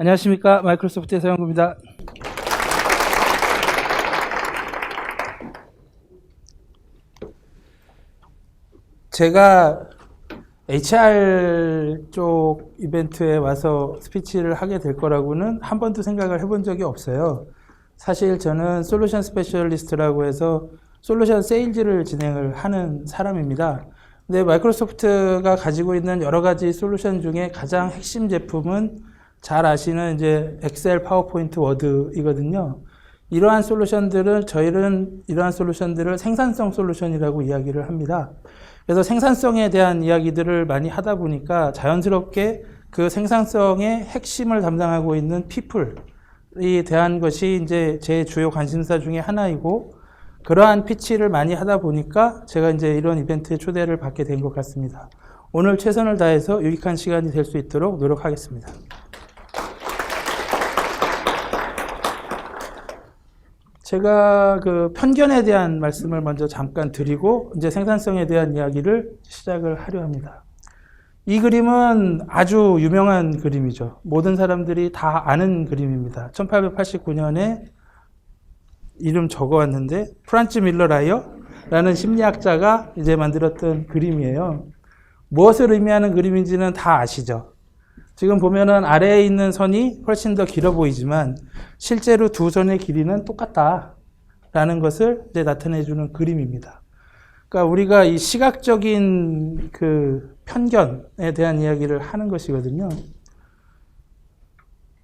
안녕하십니까. 마이크로소프트의 서영구입니다. 제가 HR 쪽 이벤트에 와서 스피치를 하게 될 거라고는 한 번도 생각을 해본 적이 없어요. 사실 저는 솔루션 스페셜리스트라고 해서 솔루션 세일즈를 진행을 하는 사람입니다. 근데 마이크로소프트가 가지고 있는 여러 가지 솔루션 중에 가장 핵심 제품은 잘 아시는 이제 엑셀, 파워포인트, 워드이거든요. 이러한 솔루션들은 저희는 이러한 솔루션들을 생산성 솔루션이라고 이야기를 합니다. 그래서 생산성에 대한 이야기들을 많이 하다 보니까 자연스럽게 그 생산성의 핵심을 담당하고 있는 people에 대한 것이 이제 제 주요 관심사 중에 하나이고, 그러한 피치를 많이 하다 보니까 제가 이제 이런 이벤트에 초대를 받게 된 것 같습니다. 오늘 최선을 다해서 유익한 시간이 될 수 있도록 노력하겠습니다. 제가 그 편견에 대한 말씀을 먼저 잠깐 드리고 이제 생산성에 대한 이야기를 시작을 하려 합니다. 이 그림은 아주 유명한 그림이죠. 모든 사람들이 다 아는 그림입니다. 1889년에 이름 적어왔는데 프란츠 밀러 라이어라는 심리학자가 이제 만들었던 그림이에요. 무엇을 의미하는 그림인지는 다 아시죠? 지금 보면은 아래에 있는 선이 훨씬 더 길어 보이지만 실제로 두 선의 길이는 똑같다라는 것을 이제 나타내주는 그림입니다. 그러니까 우리가 이 시각적인 그 편견에 대한 이야기를 하는 것이거든요.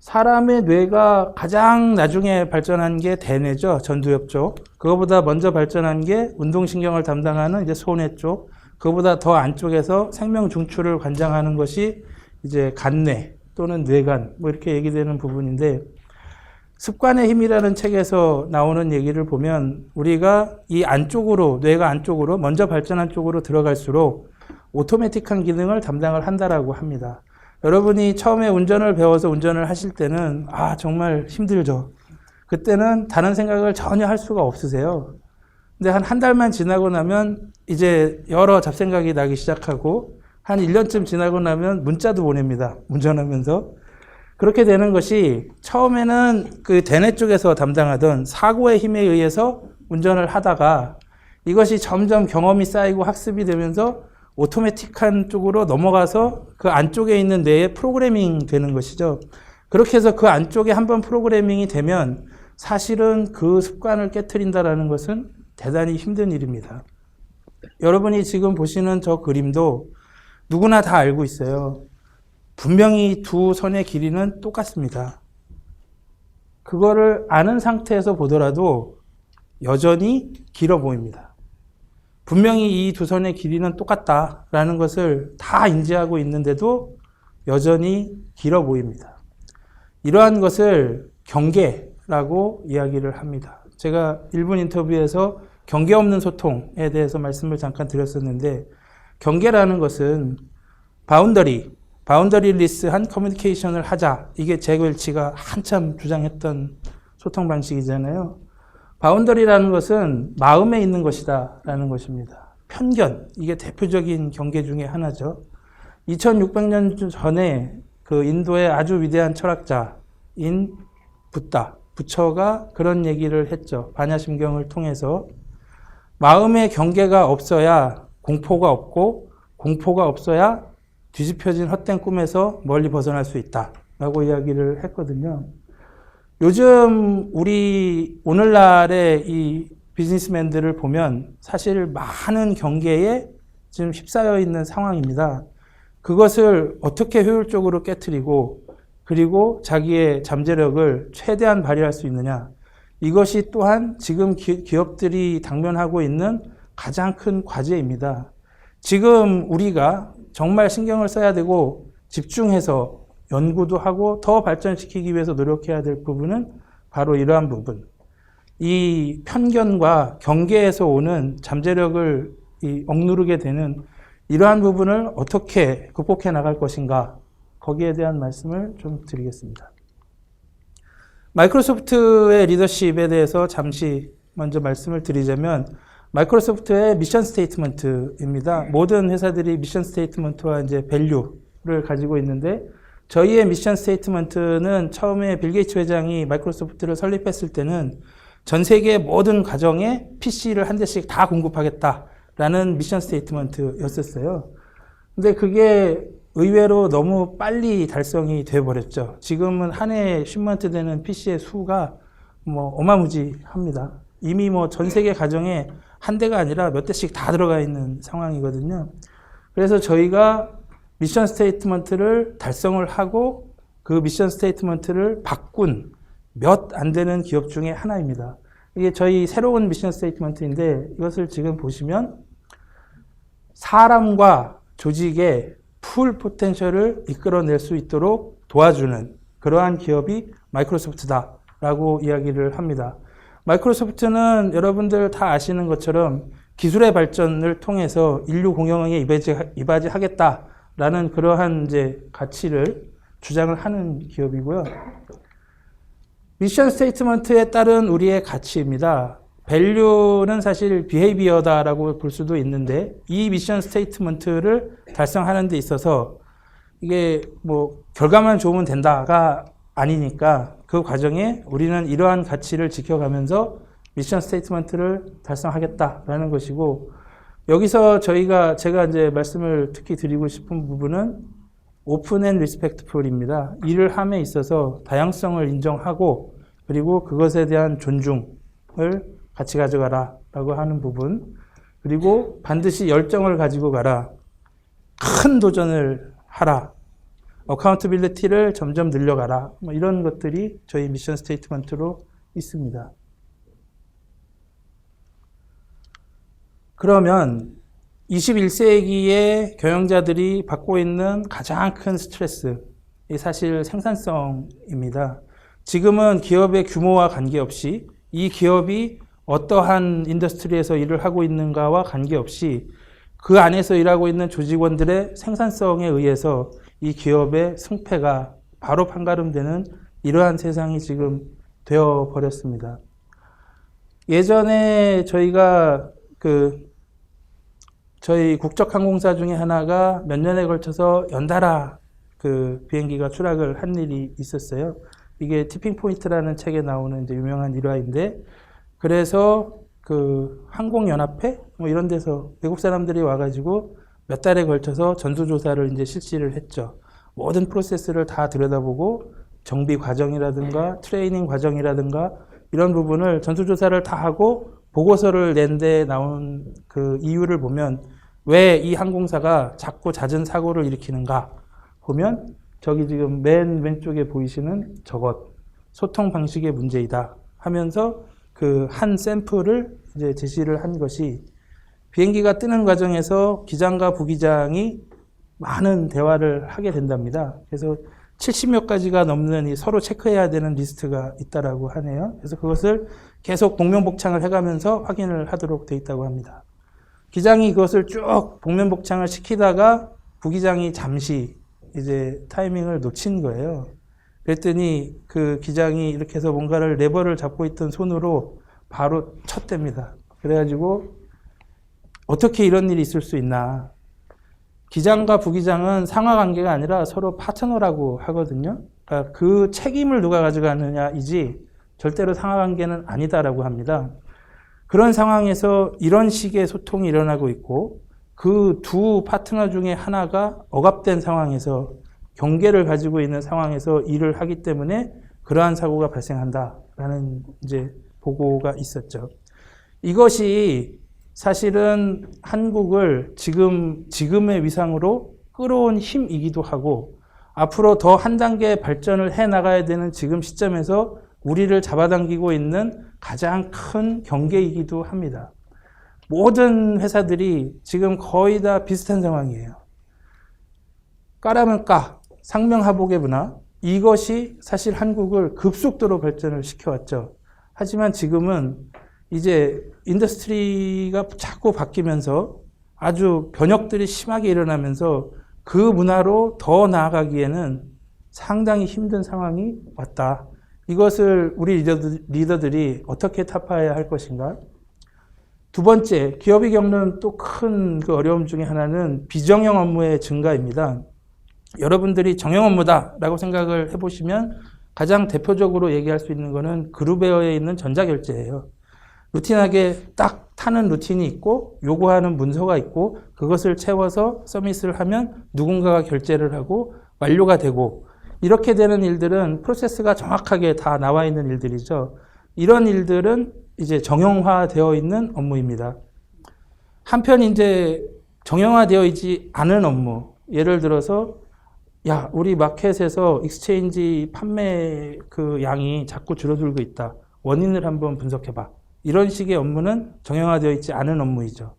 사람의 뇌가 가장 나중에 발전한 게 대뇌죠. 전두엽 쪽. 그거보다 먼저 발전한 게 운동신경을 담당하는 이제 소뇌 쪽. 그거보다 더 안쪽에서 생명 중추를 관장하는 것이 이제 간뇌 또는 뇌간 뭐 이렇게 얘기되는 부분인데, 습관의 힘이라는 책에서 나오는 얘기를 보면 우리가 이 안쪽으로, 뇌가 안쪽으로 먼저 발전한 쪽으로 들어갈수록 오토매틱한 기능을 담당을 한다라고 합니다. 여러분이 처음에 운전을 배워서 운전을 하실 때는 정말 힘들죠. 그때는 다른 생각을 전혀 할 수가 없으세요. 근데 한 달만 지나고 나면 이제 여러 잡생각이 나기 시작하고, 한 1년쯤 지나고 나면 문자도 보냅니다. 운전하면서. 그렇게 되는 것이 처음에는 그 대뇌 쪽에서 담당하던 사고의 힘에 의해서 운전을 하다가 이것이 점점 경험이 쌓이고 학습이 되면서 오토매틱한 쪽으로 넘어가서 그 안쪽에 있는 뇌의 프로그래밍 되는 것이죠. 그렇게 해서 그 안쪽에 한번 프로그래밍이 되면 사실은 그 습관을 깨트린다는 것은 대단히 힘든 일입니다. 여러분이 지금 보시는 저 그림도 누구나 다 알고 있어요. 분명히 두 선의 길이는 똑같습니다. 그거를 아는 상태에서 보더라도 여전히 길어 보입니다. 분명히 이 두 선의 길이는 똑같다라는 것을 다 인지하고 있는데도 여전히 길어 보입니다. 이러한 것을 경계라고 이야기를 합니다. 제가 일본 인터뷰에서 경계 없는 소통에 대해서 말씀을 잠깐 드렸었는데, 경계라는 것은 바운더리리스한 커뮤니케이션을 하자. 이게 잭 웰치가 한참 주장했던 소통 방식이잖아요. 바운더리라는 것은 마음에 있는 것이다 라는 것입니다. 편견, 이게 대표적인 경계 중에 하나죠. 2600년 전에 그 인도의 아주 위대한 철학자인 부처가 그런 얘기를 했죠. 반야심경을 통해서. 마음의 경계가 없어야 공포가 없고, 공포가 없어야 뒤집혀진 헛된 꿈에서 멀리 벗어날 수 있다 라고 이야기를 했거든요. 요즘 우리 오늘날의 이 비즈니스맨들을 보면 사실 많은 경계에 지금 휩싸여 있는 상황입니다. 그것을 어떻게 효율적으로 깨트리고 그리고 자기의 잠재력을 최대한 발휘할 수 있느냐, 이것이 또한 지금 기업들이 당면하고 있는 가장 큰 과제입니다. 지금 우리가 정말 신경을 써야 되고 집중해서 연구도 하고 더 발전시키기 위해서 노력해야 될 부분은 바로 이러한 부분. 이 편견과 경계에서 오는 잠재력을 억누르게 되는 이러한 부분을 어떻게 극복해 나갈 것인가, 거기에 대한 말씀을 좀 드리겠습니다. 마이크로소프트의 리더십에 대해서 잠시 먼저 말씀을 드리자면, 마이크로소프트의 미션 스테이트먼트입니다. 모든 회사들이 미션 스테이트먼트와 이제 밸류를 가지고 있는데, 저희의 미션 스테이트먼트는 처음에 빌 게이츠 회장이 마이크로소프트를 설립했을 때는 전 세계 모든 가정에 PC를 한 대씩 다 공급하겠다라는 미션 스테이트먼트였었어요. 근데 그게 의외로 너무 빨리 달성이 되어버렸죠. 지금은 한 해에 십0만 되는 PC의 수가 어마무지합니다. 이미 전 세계 가정에 한 대가 아니라 몇 대씩 다 들어가 있는 상황이거든요. 그래서 저희가 미션 스테이트먼트를 달성을 하고 그 미션 스테이트먼트를 바꾼 몇 안 되는 기업 중에 하나입니다. 이게 저희 새로운 미션 스테이트먼트인데 이것을 지금 보시면 사람과 조직의 풀 포텐셜을 이끌어낼 수 있도록 도와주는 그러한 기업이 마이크로소프트다라고 이야기를 합니다. 마이크로소프트는 여러분들 다 아시는 것처럼 기술의 발전을 통해서 인류 공영에 이바지하겠다라는 그러한 이제 가치를 주장을 하는 기업이고요. 미션 스테이트먼트에 따른 우리의 가치입니다. 밸류는 사실 비헤이비어다라고 볼 수도 있는데 이 미션 스테이트먼트를 달성하는 데 있어서 이게 결과만 좋으면 된다가 아니니까 그 과정에 우리는 이러한 가치를 지켜가면서 미션 스테이트먼트를 달성하겠다라는 것이고 여기서 제가 이제 말씀을 특히 드리고 싶은 부분은 오픈 앤 리스펙트풀입니다. 일을 함에 있어서 다양성을 인정하고 그리고 그것에 대한 존중을 같이 가져가라 라고 하는 부분 그리고 반드시 열정을 가지고 가라 큰 도전을 하라 어카운터빌리티를 점점 늘려가라 이런 것들이 저희 미션 스테이트먼트로 있습니다. 그러면 21세기의 경영자들이 받고 있는 가장 큰 스트레스 사실 생산성입니다. 지금은 기업의 규모와 관계없이 이 기업이 어떠한 인더스트리에서 일을 하고 있는가와 관계없이 그 안에서 일하고 있는 조직원들의 생산성에 의해서 이 기업의 승패가 바로 판가름되는 이러한 세상이 지금 되어버렸습니다. 예전에 저희가 저희 국적항공사 중에 하나가 몇 년에 걸쳐서 연달아 비행기가 추락을 한 일이 있었어요. 이게 티핑 포인트라는 책에 나오는 이제 유명한 일화인데 그래서 항공연합회 이런 데서 외국 사람들이 와가지고 몇 달에 걸쳐서 전수조사를 이제 실시를 했죠. 모든 프로세스를 다 들여다보고 정비 과정이라든가 트레이닝 과정이라든가 이런 부분을 전수조사를 다 하고 보고서를 낸 데 나온 그 이유를 보면 왜 이 항공사가 자꾸 잦은 사고를 일으키는가 보면 저기 지금 맨 왼쪽에 보이시는 저것 소통 방식의 문제이다 하면서 한 샘플을 이제 제시를 한 것이 비행기가 뜨는 과정에서 기장과 부기장이 많은 대화를 하게 된답니다. 그래서 70여 가지가 넘는 서로 체크해야 되는 리스트가 있다라고 하네요. 그래서 그것을 계속 복면복창을 해가면서 확인을 하도록 되어 있다고 합니다. 기장이 그것을 쭉 복면복창을 시키다가 부기장이 잠시 이제 타이밍을 놓친 거예요. 그랬더니 그 기장이 이렇게 해서 뭔가를 레버를 잡고 있던 손으로 바로 쳤답니다. 그래가지고 어떻게 이런 일이 있을 수 있나. 기장과 부기장은 상하관계가 아니라 서로 파트너라고 하거든요. 그러니까 그 책임을 누가 가져가느냐이지 절대로 상하관계는 아니다라고 합니다. 그런 상황에서 이런 식의 소통이 일어나고 있고 그 두 파트너 중에 하나가 억압된 상황에서 경계를 가지고 있는 상황에서 일을 하기 때문에 그러한 사고가 발생한다라는 이제 보고가 있었죠. 이것이 사실은 한국을 지금의 위상으로 끌어온 힘이기도 하고 앞으로 더 한 단계 발전을 해 나가야 되는 지금 시점에서 우리를 잡아당기고 있는 가장 큰 경계이기도 합니다. 모든 회사들이 지금 거의 다 비슷한 상황이에요. 까라면 까, 상명하복의 문화, 이것이 사실 한국을 급속도로 발전을 시켜왔죠. 하지만 지금은 이제 인더스트리가 자꾸 바뀌면서 아주 변혁들이 심하게 일어나면서 그 문화로 더 나아가기에는 상당히 힘든 상황이 왔다. 이것을 우리 리더들이 어떻게 타파해야 할 것인가? 두 번째, 기업이 겪는 또 큰 어려움 중에 하나는 비정형 업무의 증가입니다. 여러분들이 정형 업무다라고 생각을 해보시면 가장 대표적으로 얘기할 수 있는 거는 그룹웨어에 있는 전자결제예요. 루틴하게 딱 타는 루틴이 있고 요구하는 문서가 있고 그것을 채워서 서밋을 하면 누군가가 결제를 하고 완료가 되고 이렇게 되는 일들은 프로세스가 정확하게 다 나와 있는 일들이죠. 이런 일들은 이제 정형화되어 있는 업무입니다. 한편 이제 정형화되어 있지 않은 업무, 예를 들어서 야, 우리 마켓에서 익스체인지 판매 그 양이 자꾸 줄어들고 있다. 원인을 한번 분석해봐. 이런 식의 업무는 정형화되어 있지 않은 업무이죠.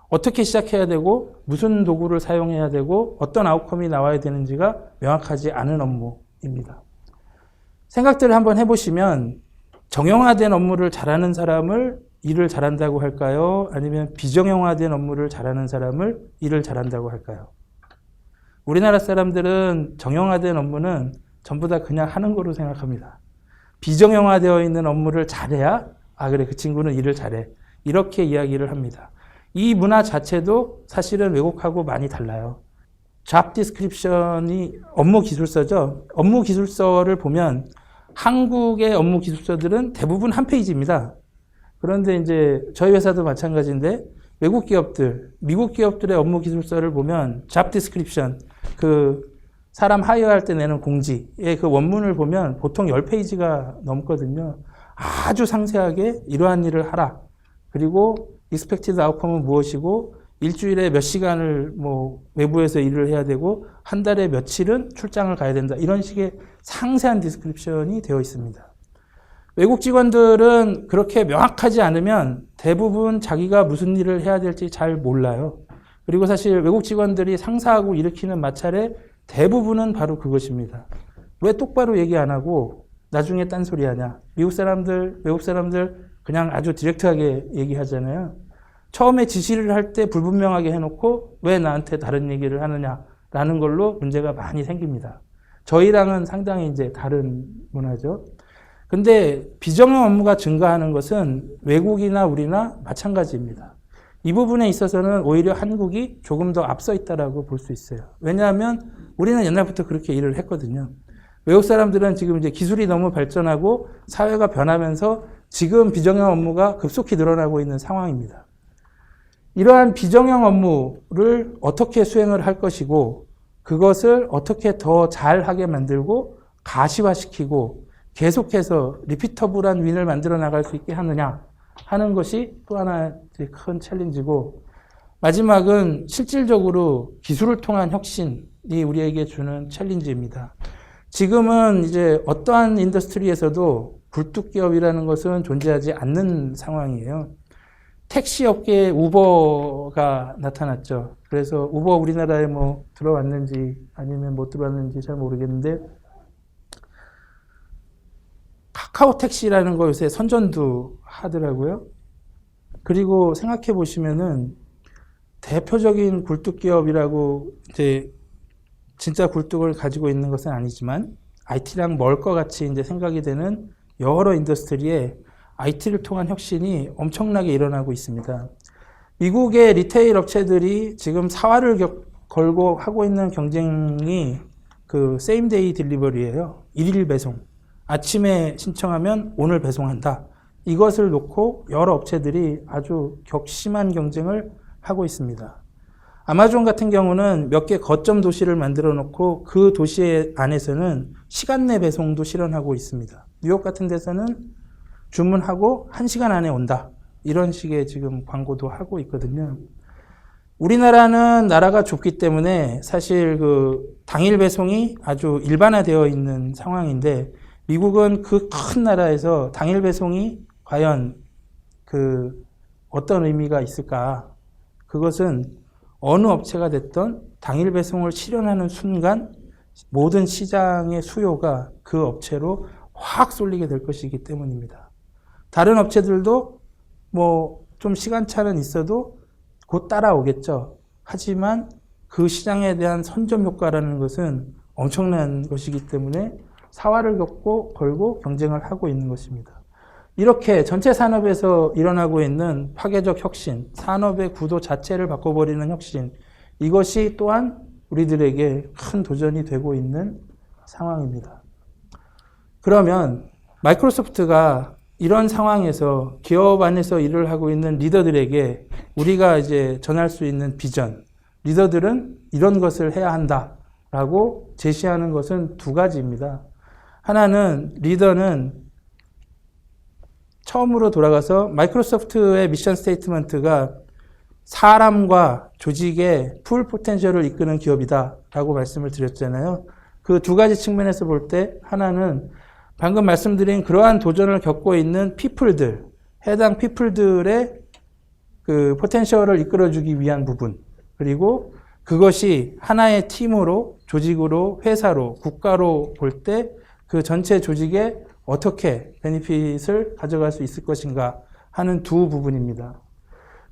어떻게 시작해야 되고 무슨 도구를 사용해야 되고 어떤 아웃컴이 나와야 되는지가 명확하지 않은 업무입니다. 생각들을 한번 해보시면 정형화된 업무를 잘하는 사람을 일을 잘한다고 할까요? 아니면 비정형화된 업무를 잘하는 사람을 일을 잘한다고 할까요? 우리나라 사람들은 정형화된 업무는 전부 다 그냥 하는 거로 생각합니다. 비정형화되어 있는 업무를 잘해야 아 그래 그 친구는 일을 잘해 이렇게 이야기를 합니다. 이 문화 자체도 사실은 외국하고 많이 달라요. 잡 디스크립션이 업무 기술서죠. 업무 기술서를 보면 한국의 업무 기술서들은 대부분 한 페이지입니다. 그런데 이제 저희 회사도 마찬가지인데 외국 기업들, 미국 기업들의 업무 기술서를 보면 잡 디스크립션, 그 사람 하이어할 때 내는 공지의 그 원문을 보면 보통 10페이지가 넘거든요. 아주 상세하게 이러한 일을 하라. 그리고 expected outcome은 무엇이고 일주일에 몇 시간을 뭐 외부에서 일을 해야 되고 한 달에 며칠은 출장을 가야 된다. 이런 식의 상세한 디스크립션이 되어 있습니다. 외국 직원들은 그렇게 명확하지 않으면 대부분 자기가 무슨 일을 해야 될지 잘 몰라요. 그리고 사실 외국 직원들이 상사하고 일으키는 마찰의 대부분은 바로 그것입니다. 왜 똑바로 얘기 안 하고 나중에 딴소리 하냐. 미국 사람들, 외국 사람들 그냥 아주 디렉트하게 얘기하잖아요. 처음에 지시를 할 때 불분명하게 해놓고 왜 나한테 다른 얘기를 하느냐라는 걸로 문제가 많이 생깁니다. 저희랑은 상당히 이제 다른 문화죠. 근데 비정형 업무가 증가하는 것은 외국이나 우리나 마찬가지입니다. 이 부분에 있어서는 오히려 한국이 조금 더 앞서 있다라고 볼 수 있어요. 왜냐하면 우리는 옛날부터 그렇게 일을 했거든요. 외국 사람들은 지금 이제 기술이 너무 발전하고 사회가 변하면서 지금 비정형 업무가 급속히 늘어나고 있는 상황입니다. 이러한 비정형 업무를 어떻게 수행을 할 것이고 그것을 어떻게 더 잘하게 만들고 가시화시키고 계속해서 리피터블한 윈을 만들어 나갈 수 있게 하느냐 하는 것이 또 하나의 큰 챌린지고 마지막은 실질적으로 기술을 통한 혁신이 우리에게 주는 챌린지입니다. 지금은 이제 어떠한 인더스트리에서도 굴뚝기업이라는 것은 존재하지 않는 상황이에요. 택시 업계에 우버가 나타났죠. 그래서 우버 우리나라에 뭐 들어왔는지 아니면 못 들어왔는지 잘 모르겠는데 카카오 택시라는 거 요새 선전도 하더라고요. 그리고 생각해 보시면은 대표적인 굴뚝기업이라고 이제 진짜 굴뚝을 가지고 있는 것은 아니지만 IT랑 멀 것 같이 이제 생각이 되는 여러 인더스트리에 IT를 통한 혁신이 엄청나게 일어나고 있습니다. 미국의 리테일 업체들이 지금 사활을 걸고 하고 있는 경쟁이 그 세임데이 딜리버리예요. 일일 배송. 아침에 신청하면 오늘 배송한다. 이것을 놓고 여러 업체들이 아주 격심한 경쟁을 하고 있습니다. 아마존 같은 경우는 몇 개 거점 도시를 만들어 놓고 그 도시 안에서는 시간 내 배송도 실현하고 있습니다. 뉴욕 같은 데서는 주문하고 1시간 안에 온다. 이런 식의 지금 광고도 하고 있거든요. 우리나라는 나라가 좁기 때문에 사실 그 당일 배송이 아주 일반화되어 있는 상황인데 미국은 그 큰 나라에서 당일 배송이 과연 그 어떤 의미가 있을까? 그것은 어느 업체가 됐던 당일 배송을 실현하는 순간 모든 시장의 수요가 그 업체로 확 쏠리게 될 것이기 때문입니다. 다른 업체들도 뭐 좀 시간차는 있어도 곧 따라오겠죠. 하지만 그 시장에 대한 선점 효과라는 것은 엄청난 것이기 때문에 사활을 걸고 경쟁을 하고 있는 것입니다. 이렇게 전체 산업에서 일어나고 있는 파괴적 혁신, 산업의 구도 자체를 바꿔버리는 혁신, 이것이 또한 우리들에게 큰 도전이 되고 있는 상황입니다. 그러면 마이크로소프트가 이런 상황에서 기업 안에서 일을 하고 있는 리더들에게 우리가 이제 전할 수 있는 비전, 리더들은 이런 것을 해야 한다라고 제시하는 것은 두 가지입니다. 하나는 리더는 처음으로 돌아가서 마이크로소프트의 미션 스테이트먼트가 사람과 조직의 풀 포텐셜을 이끄는 기업이다라고 말씀을 드렸잖아요. 그 두 가지 측면에서 볼 때 하나는 방금 말씀드린 그러한 도전을 겪고 있는 피플들, 해당 피플들의 그 포텐셜을 이끌어주기 위한 부분, 그리고 그것이 하나의 팀으로, 조직으로, 회사로, 국가로 볼 때 그 전체 조직에 어떻게 베니핏을 가져갈 수 있을 것인가 하는 두 부분입니다.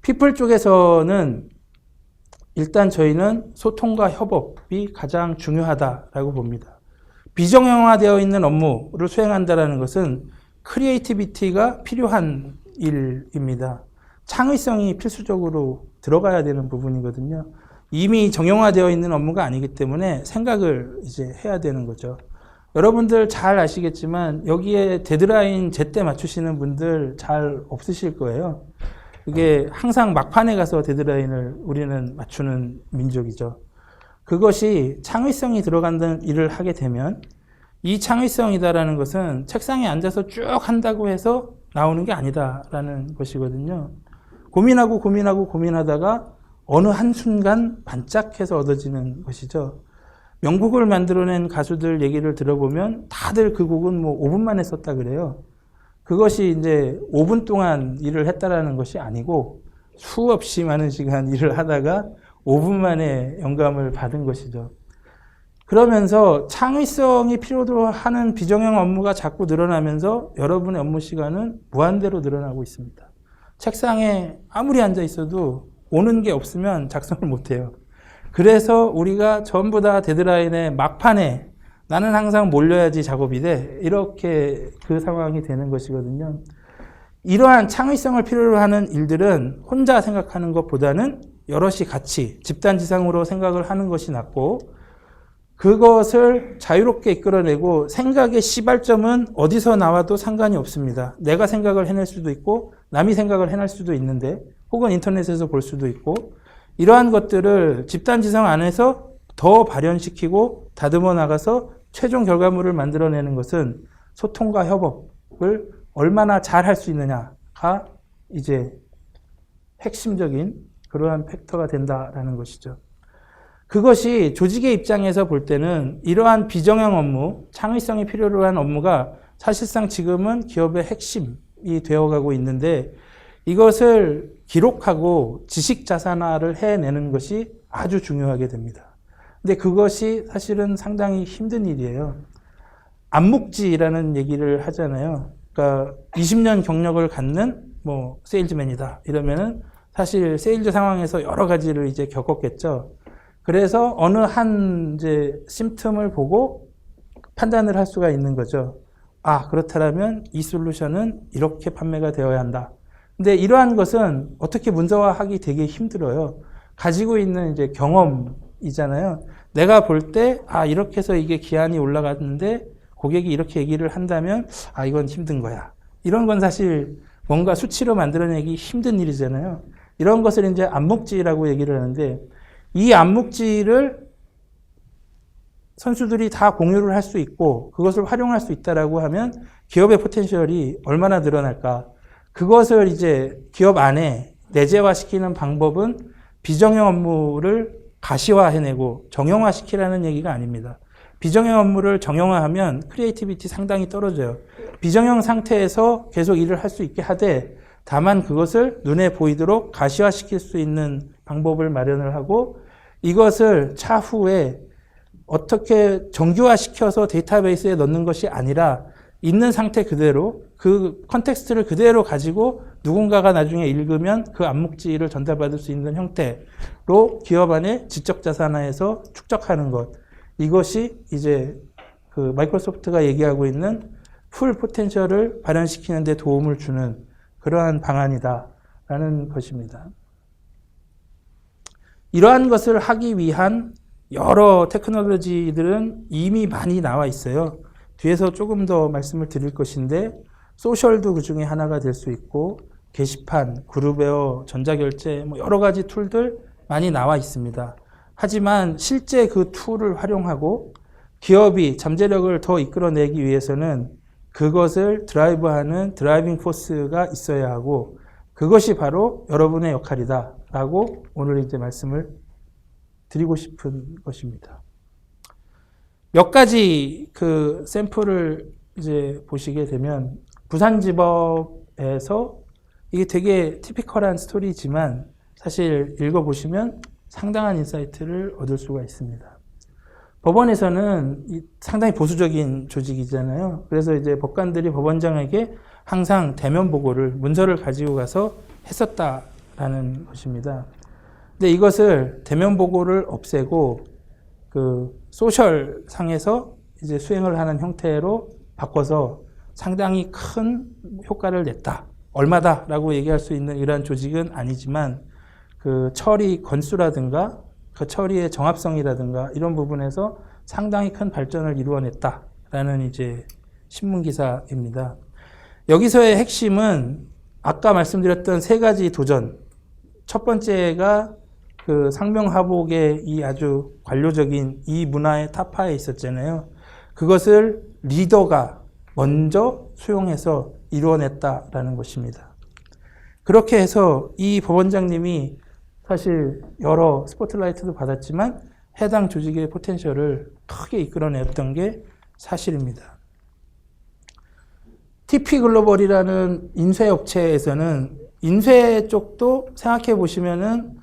피플 쪽에서는 일단 저희는 소통과 협업이 가장 중요하다라고 봅니다. 비정형화되어 있는 업무를 수행한다는 것은 크리에이티비티가 필요한 일입니다. 창의성이 필수적으로 들어가야 되는 부분이거든요. 이미 정형화되어 있는 업무가 아니기 때문에 생각을 이제 해야 되는 거죠. 여러분들 잘 아시겠지만 여기에 데드라인 제때 맞추시는 분들 잘 없으실 거예요. 이게 항상 막판에 가서 데드라인을 우리는 맞추는 민족이죠. 그것이 창의성이 들어간다는 일을 하게 되면 이 창의성이다라는 것은 책상에 앉아서 쭉 한다고 해서 나오는 게 아니다라는 것이거든요. 고민하다가 어느 한순간 반짝해서 얻어지는 것이죠. 명곡을 만들어낸 가수들 얘기를 들어보면 다들 그 곡은 뭐 5분 만에 썼다 그래요. 그것이 이제 5분 동안 일을 했다라는 것이 아니고 수없이 많은 시간 일을 하다가 5분 만에 영감을 받은 것이죠. 그러면서 창의성이 필요로 하는 비정형 업무가 자꾸 늘어나면서 여러분의 업무 시간은 무한대로 늘어나고 있습니다. 책상에 아무리 앉아 있어도 오는 게 없으면 작성을 못해요. 그래서 우리가 전부 다 데드라인의 막판에 나는 항상 몰려야지 작업이 돼. 이렇게 그 상황이 되는 것이거든요. 이러한 창의성을 필요로 하는 일들은 혼자 생각하는 것보다는 여럿이 같이 집단지상으로 생각을 하는 것이 낫고 그것을 자유롭게 이끌어내고 생각의 시발점은 어디서 나와도 상관이 없습니다. 내가 생각을 해낼 수도 있고 남이 생각을 해낼 수도 있는데 혹은 인터넷에서 볼 수도 있고 이러한 것들을 집단지성 안에서 더 발현시키고 다듬어 나가서 최종 결과물을 만들어내는 것은 소통과 협업을 얼마나 잘 할 수 있느냐가 이제 핵심적인 그러한 팩터가 된다라는 것이죠. 그것이 조직의 입장에서 볼 때는 이러한 비정형 업무, 창의성이 필요로 한 업무가 사실상 지금은 기업의 핵심이 되어가고 있는데 이것을 기록하고 지식 자산화를 해내는 것이 아주 중요하게 됩니다. 근데 그것이 사실은 상당히 힘든 일이에요. 암묵지라는 얘기를 하잖아요. 그러니까 20년 경력을 갖는 뭐 세일즈맨이다 이러면은 사실 세일즈 상황에서 여러 가지를 이제 겪었겠죠. 그래서 어느 한 이제 심틈을 보고 판단을 할 수가 있는 거죠. 아, 그렇다면 이 솔루션은 이렇게 판매가 되어야 한다. 근데 이러한 것은 어떻게 문서화하기 되게 힘들어요. 가지고 있는 이제 경험이잖아요. 내가 볼 때, 아, 이렇게 해서 이게 기한이 올라갔는데 고객이 이렇게 얘기를 한다면, 아, 이건 힘든 거야. 이런 건 사실 뭔가 수치로 만들어내기 힘든 일이잖아요. 이런 것을 이제 암묵지라고 얘기를 하는데, 이 암묵지를 선수들이 다 공유를 할 수 있고, 그것을 활용할 수 있다라고 하면 기업의 포텐셜이 얼마나 늘어날까. 그것을 이제 기업 안에 내재화시키는 방법은 비정형 업무를 가시화해내고 정형화시키라는 얘기가 아닙니다. 비정형 업무를 정형화하면 크리에이티비티 상당히 떨어져요. 비정형 상태에서 계속 일을 할 수 있게 하되 다만 그것을 눈에 보이도록 가시화시킬 수 있는 방법을 마련을 하고 이것을 차후에 어떻게 정규화시켜서 데이터베이스에 넣는 것이 아니라 있는 상태 그대로 그 컨텍스트를 그대로 가지고 누군가가 나중에 읽으면 그 암묵지를 전달받을 수 있는 형태로 기업 안에 지적 자산화해서 축적하는 것. 이것이 이제 그 마이크로소프트가 얘기하고 있는 풀 포텐셜을 발현시키는 데 도움을 주는 그러한 방안이다라는 것입니다. 이러한 것을 하기 위한 여러 테크놀로지들은 이미 많이 나와 있어요. 뒤에서 조금 더 말씀을 드릴 것인데 소셜도 그 중에 하나가 될 수 있고 게시판, 그룹웨어, 전자결제 뭐 여러 가지 툴들 많이 나와 있습니다. 하지만 실제 그 툴을 활용하고 기업이 잠재력을 더 이끌어내기 위해서는 그것을 드라이브하는 드라이빙 포스가 있어야 하고 그것이 바로 여러분의 역할이다 라고 오늘 이제 말씀을 드리고 싶은 것입니다. 몇 가지 그 샘플을 이제 보시게 되면 부산지법에서 이게 되게 티피컬한 스토리지만 사실 읽어보시면 상당한 인사이트를 얻을 수가 있습니다. 법원에서는 상당히 보수적인 조직이잖아요. 그래서 이제 법관들이 법원장에게 항상 대면 보고를, 문서를 가지고 가서 했었다라는 것입니다. 근데 이것을 대면 보고를 없애고 그 소셜 상에서 이제 수행을 하는 형태로 바꿔서 상당히 큰 효과를 냈다. 얼마다라고 얘기할 수 있는 이러한 조직은 아니지만 그 처리 건수라든가 그 처리의 정합성이라든가 이런 부분에서 상당히 큰 발전을 이루어냈다라는 이제 신문 기사입니다. 여기서의 핵심은 아까 말씀드렸던 세 가지 도전. 첫 번째가 그 상명하복의 이 아주 관료적인 이 문화의 타파에 있었잖아요. 그것을 리더가 먼저 수용해서 이루어냈다라는 것입니다. 그렇게 해서 이 법원장님이 사실 여러 스포트라이트도 받았지만 해당 조직의 포텐셜을 크게 이끌어냈던 게 사실입니다. TP글로벌이라는 인쇄업체에서는 인쇄 쪽도 생각해 보시면은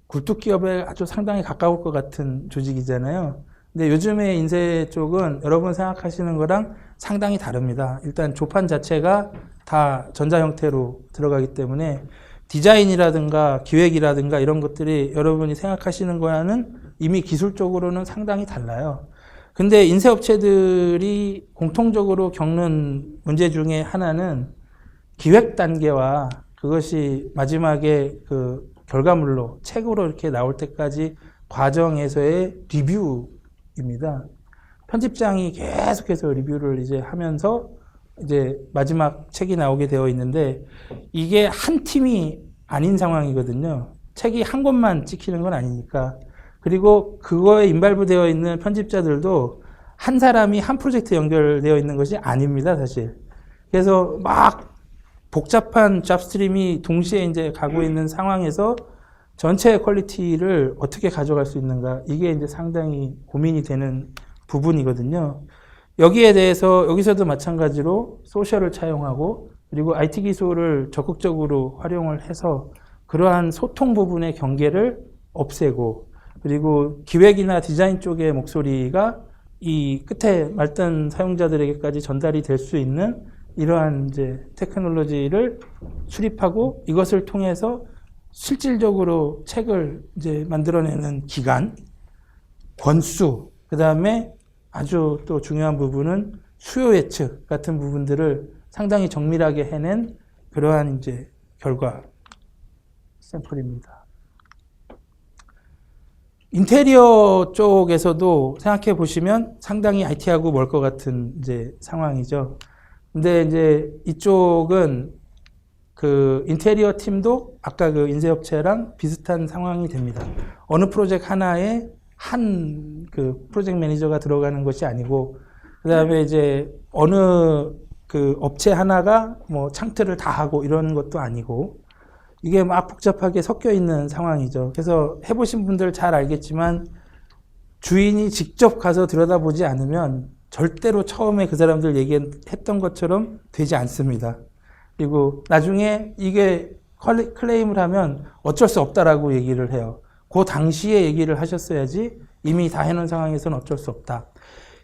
굴뚝기업에 아주 상당히 가까울 것 같은 조직이잖아요. 근데 요즘의 인쇄 쪽은 여러분 생각하시는 거랑 상당히 다릅니다. 일단 조판 자체가 다 전자 형태로 들어가기 때문에 디자인이라든가 기획이라든가 이런 것들이 여러분이 생각하시는 거와는 이미 기술적으로는 상당히 달라요. 근데 인쇄업체들이 공통적으로 겪는 문제 중에 하나는 기획 단계와 그것이 마지막에 그 결과물로 책으로 이렇게 나올 때까지 과정에서의 리뷰입니다. 편집장이 계속해서 리뷰를 이제 하면서 이제 마지막 책이 나오게 되어 있는데 이게 한 팀이 아닌 상황이거든요. 책이 한 권만 찍히는 건 아니니까. 그리고 그거에 인발부되어 있는 편집자들도 한 사람이 한 프로젝트 연결되어 있는 것이 아닙니다, 사실. 그래서 막 복잡한 잡스트림이 동시에 이제 가고 있는 상황에서 전체 퀄리티를 어떻게 가져갈 수 있는가. 이게 이제 상당히 고민이 되는 부분이거든요. 여기에 대해서 여기서도 마찬가지로 소셜을 차용하고 그리고 IT 기술을 적극적으로 활용을 해서 그러한 소통 부분의 경계를 없애고 그리고 기획이나 디자인 쪽의 목소리가 이 끝에 말단 사용자들에게까지 전달이 될 수 있는 이러한 이제 테크놀로지를 수립하고 이것을 통해서 실질적으로 책을 이제 만들어내는 기간, 권수, 그 다음에 아주 또 중요한 부분은 수요 예측 같은 부분들을 상당히 정밀하게 해낸 그러한 이제 결과 샘플입니다. 인테리어 쪽에서도 생각해 보시면 상당히 IT하고 멀 것 같은 이제 상황이죠. 근데 이제 이쪽은 그 인테리어 팀도 아까 그 인쇄업체랑 비슷한 상황이 됩니다. 어느 프로젝트 하나에 한 그 프로젝트 매니저가 들어가는 것이 아니고, 그 다음에 이제 어느 그 업체 하나가 뭐 창틀을 다 하고 이런 것도 아니고, 이게 막 복잡하게 섞여 있는 상황이죠. 그래서 해보신 분들 잘 알겠지만, 주인이 직접 가서 들여다보지 않으면 절대로 처음에 그 사람들 얘기했던 것처럼 되지 않습니다. 그리고 나중에 이게 클레임을 하면 어쩔 수 없다라고 얘기를 해요. 그 당시에 얘기를 하셨어야지 이미 다 해놓은 상황에서는 어쩔 수 없다.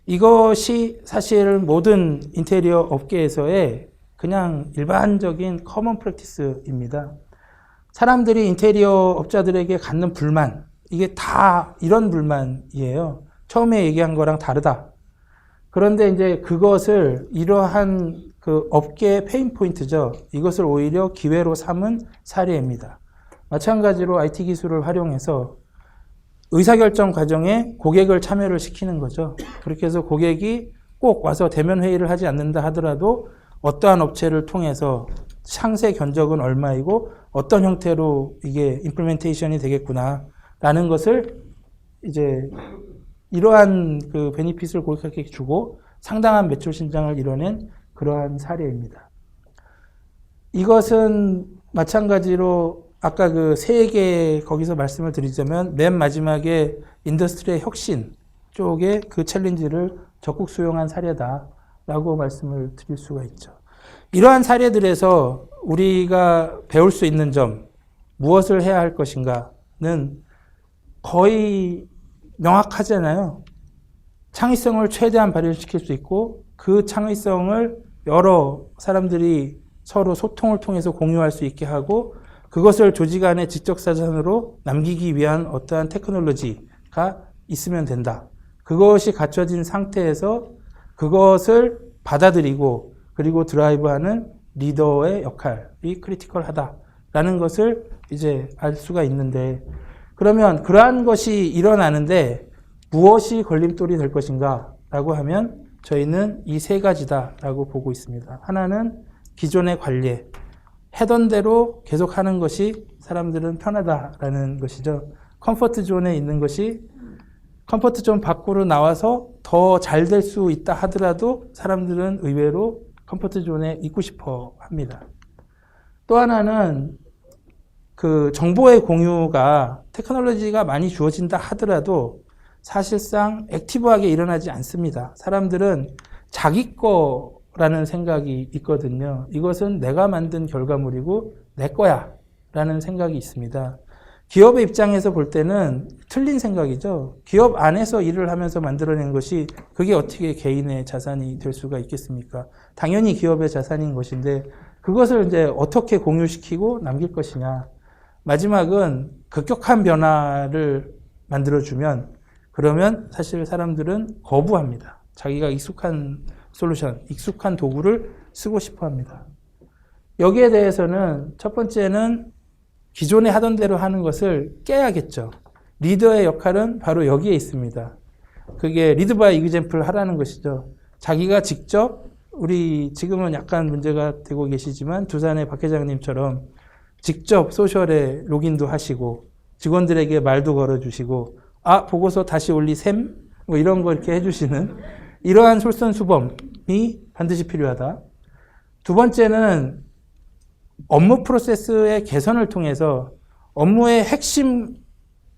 이것이 사실 모든 인테리어 업계에서의 그냥 일반적인 커먼 프랙티스입니다. 사람들이 인테리어 업자들에게 갖는 불만, 이게 다 이런 불만이에요. 처음에 얘기한 거랑 다르다. 그런데 이제 그것을 이러한 그 업계의 페인 포인트죠. 이것을 오히려 기회로 삼은 사례입니다. 마찬가지로 IT 기술을 활용해서 의사결정 과정에 고객을 참여를 시키는 거죠. 그렇게 해서 고객이 꼭 와서 대면 회의를 하지 않는다 하더라도 어떠한 업체를 통해서 상세 견적은 얼마이고 어떤 형태로 이게 임플리멘테이션이 되겠구나 라는 것을 이제 이러한 그 베니핏을 고객에게 주고 상당한 매출 신장을 이뤄낸 그러한 사례입니다. 이것은 마찬가지로 아까 그 세 개 거기서 말씀을 드리자면 맨 마지막에 인더스트리의 혁신 쪽에 그 챌린지를 적극 수용한 사례다라고 말씀을 드릴 수가 있죠. 이러한 사례들에서 우리가 배울 수 있는 점, 무엇을 해야 할 것인가는 거의 명확하잖아요. 창의성을 최대한 발휘시킬 수 있고 그 창의성을 여러 사람들이 서로 소통을 통해서 공유할 수 있게 하고 그것을 조직 안에 지적자산으로 남기기 위한 어떠한 테크놀로지가 있으면 된다. 그것이 갖춰진 상태에서 그것을 받아들이고 그리고 드라이브하는 리더의 역할이 크리티컬하다라는 것을 이제 알 수가 있는데 그러면 그러한 것이 일어나는데 무엇이 걸림돌이 될 것인가 라고 하면 저희는 이 세 가지다라고 보고 있습니다. 하나는 기존의 관리, 해던 대로 계속 하는 것이 사람들은 편하다라는 것이죠. 컴포트 존에 있는 것이 컴포트 존 밖으로 나와서 더 잘 될 수 있다 하더라도 사람들은 의외로 컴포트 존에 있고 싶어 합니다. 또 하나는 그 정보의 공유가 테크놀로지가 많이 주어진다 하더라도 사실상 액티브하게 일어나지 않습니다. 사람들은 자기 거라는 생각이 있거든요. 이것은 내가 만든 결과물이고 내 거야 라는 생각이 있습니다. 기업의 입장에서 볼 때는 틀린 생각이죠. 기업 안에서 일을 하면서 만들어낸 것이 그게 어떻게 개인의 자산이 될 수가 있겠습니까? 당연히 기업의 자산인 것인데 그것을 이제 어떻게 공유시키고 남길 것이냐. 마지막은 급격한 변화를 만들어주면 그러면 사실 사람들은 거부합니다. 자기가 익숙한 솔루션, 익숙한 도구를 쓰고 싶어 합니다. 여기에 대해서는 첫 번째는 기존에 하던 대로 하는 것을 깨야겠죠. 리더의 역할은 바로 여기에 있습니다. 그게 리드 바이 이그젬플 하라는 것이죠. 자기가 직접 우리 지금은 약간 문제가 되고 계시지만 두산의 박 회장님처럼 직접 소셜에 로그인도 하시고 직원들에게 말도 걸어주시고 보고서 다시 올리셈 뭐 이런 거 이렇게 해주시는 이러한 솔선수범이 반드시 필요하다. 두 번째는 업무 프로세스의 개선을 통해서 업무의 핵심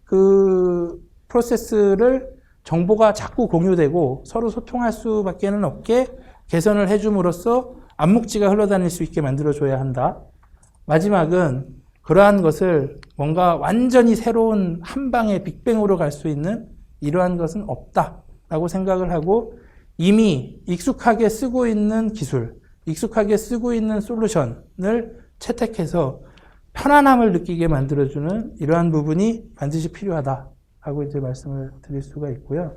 그 프로세스를 정보가 자꾸 공유되고 서로 소통할 수밖에는 없게 개선을 해줌으로써 암묵지가 흘러다닐 수 있게 만들어줘야 한다. 마지막은 그러한 것을 뭔가 완전히 새로운 한 방에 빅뱅으로 갈 수 있는 이러한 것은 없다라고 생각을 하고 이미 익숙하게 쓰고 있는 기술, 익숙하게 쓰고 있는 솔루션을 채택해서 편안함을 느끼게 만들어주는 이러한 부분이 반드시 필요하다 하고 이제 말씀을 드릴 수가 있고요.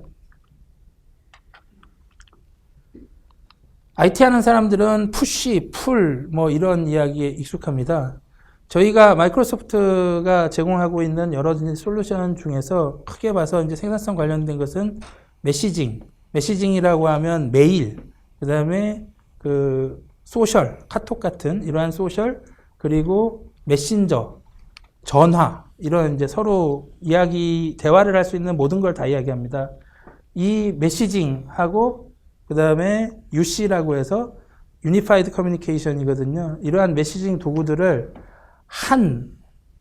IT 하는 사람들은 푸시, 풀 뭐 이런 이야기에 익숙합니다. 저희가 마이크로소프트가 제공하고 있는 여러 솔루션 중에서 크게 봐서 이제 생산성 관련된 것은 메시징이라고 하면 메일, 그 다음에 그 소셜, 카톡 같은 이러한 소셜, 그리고 메신저, 전화, 이런 이제 서로 대화를 할 수 있는 모든 걸 다 이야기합니다. 이 메시징하고 그 다음에 UC라고 해서 유니파이드 커뮤니케이션이거든요. 이러한 메시징 도구들을 한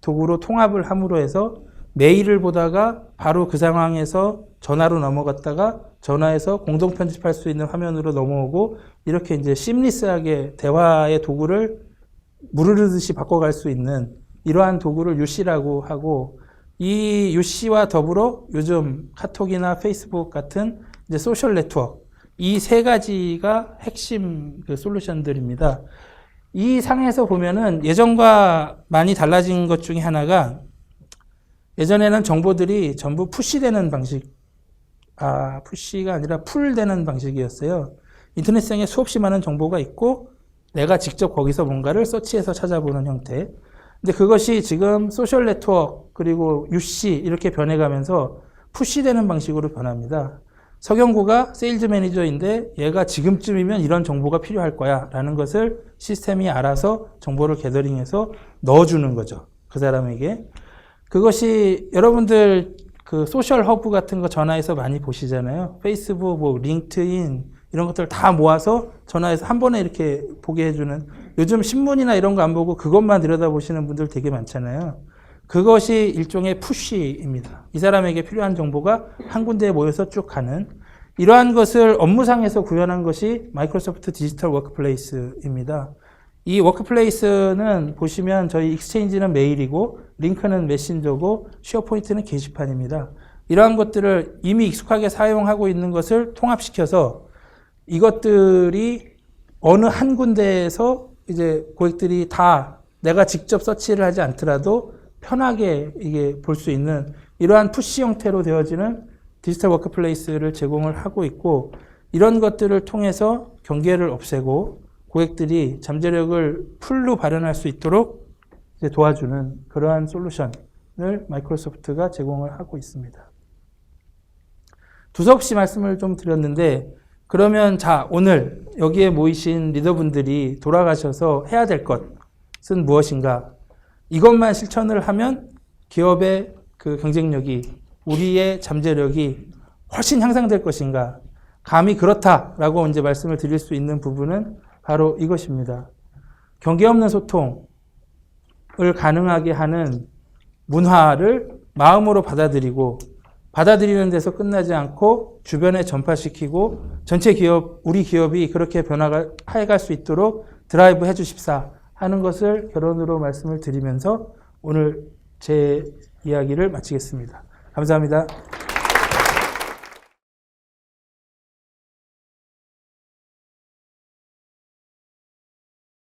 도구로 통합을 함으로 해서 메일을 보다가 바로 그 상황에서 전화로 넘어갔다가 전화에서 공동 편집할 수 있는 화면으로 넘어오고 이렇게 이제 심리스하게 대화의 도구를 무르르듯이 바꿔갈 수 있는 이러한 도구를 UC라고 하고 이 UC와 더불어 요즘 카톡이나 페이스북 같은 이제 소셜 네트워크 이 세 가지가 핵심 그 솔루션들입니다. 이 상에서 보면은 예전과 많이 달라진 것 중에 하나가 예전에는 정보들이 전부 푸시되는 방식, 푸시가 아니라 풀되는 방식이었어요. 인터넷상에 수없이 많은 정보가 있고 내가 직접 거기서 뭔가를 서치해서 찾아보는 형태. 근데 그것이 지금 소셜 네트워크 그리고 UC 이렇게 변해가면서 푸시되는 방식으로 변합니다. 서경구가 세일즈 매니저인데 얘가 지금쯤이면 이런 정보가 필요할 거야 라는 것을 시스템이 알아서 정보를 게더링해서 넣어주는 거죠. 그 사람에게. 그것이 여러분들 그 소셜 허브 같은 거 전화해서 많이 보시잖아요. 페이스북, 뭐 링크드인 이런 것들 다 모아서 전화해서 한 번에 이렇게 보게 해주는, 요즘 신문이나 이런 거 안 보고 그것만 들여다보시는 분들 되게 많잖아요. 그것이 일종의 푸시입니다. 이 사람에게 필요한 정보가 한 군데에 모여서 쭉 가는, 이러한 것을 업무상에서 구현한 것이 마이크로소프트 디지털 워크플레이스입니다. 이 워크플레이스는 보시면 저희 익스체인지는 메일이고 링크는 메신저고 쉐어포인트는 게시판입니다. 이러한 것들을 이미 익숙하게 사용하고 있는 것을 통합시켜서 이것들이 어느 한 군데에서 이제 고객들이 다 내가 직접 서치를 하지 않더라도 편하게 이게 볼 수 있는 이러한 푸시 형태로 되어지는 디지털 워크플레이스를 제공을 하고 있고, 이런 것들을 통해서 경계를 없애고 고객들이 잠재력을 풀로 발현할 수 있도록 이제 도와주는 그러한 솔루션을 마이크로소프트가 제공을 하고 있습니다. 두서없이 말씀을 좀 드렸는데, 그러면 자, 오늘 여기에 모이신 리더분들이 돌아가셔서 해야 될 것은 무엇인가? 이것만 실천을 하면 기업의 그 경쟁력이, 우리의 잠재력이 훨씬 향상될 것인가? 감히 그렇다라고 이제 말씀을 드릴 수 있는 부분은 바로 이것입니다. 경계 없는 소통을 가능하게 하는 문화를 마음으로 받아들이고, 받아들이는 데서 끝나지 않고 주변에 전파시키고 전체 기업, 우리 기업이 그렇게 변화해갈 수 있도록 드라이브 해 주십사 하는 것을 결론으로 말씀을 드리면서 오늘 제 이야기를 마치겠습니다. 감사합니다.